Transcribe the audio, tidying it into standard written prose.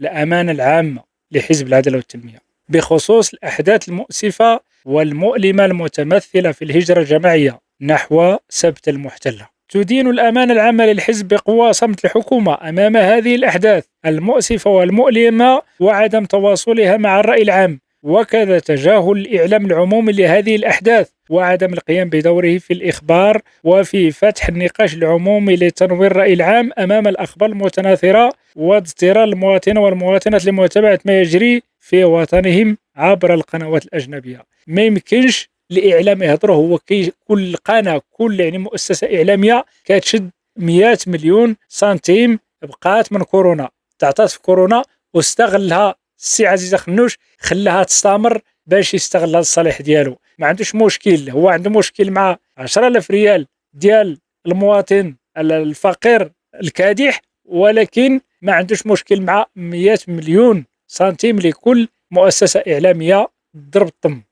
الأمانة العامة لحزب العدالة والتنمية بخصوص الأحداث المؤسفة والمؤلمة المتمثلة في الهجرة الجماعية نحو سبت المحتلة. تدين الأمانة العامة للحزب بقوى صمت الحكومة أمام هذه الأحداث المؤسفة والمؤلمة وعدم تواصلها مع الرأي العام، وكذا تجاهل الإعلام العمومي لهذه الأحداث وعدم القيام بدوره في الإخبار وفي فتح النقاش العمومي لتنوير الرأي العام أمام الأخبار المتناثرة واضطرار المواطنين والمواطنات لمتابعة ما يجري في وطنهم عبر القنوات الأجنبية. ما يمكنش الإعلام يهضره، هو كل قناة كل مؤسسة إعلامية كتشد 100 مليون سنتيم بقات من كورونا، تعطات في كورونا واستغلها السي عزيز خنوش، خلاها تستمر باش يستغلها للصالح ديالو. ما عندوش مشكل، هو عنده مشكل مع 10,000 ريال ديال المواطن الفقير الكادح، ولكن ما عندوش مشكل مع 100 مليون سنتيم لكل مؤسسة إعلامية ضرب الطم.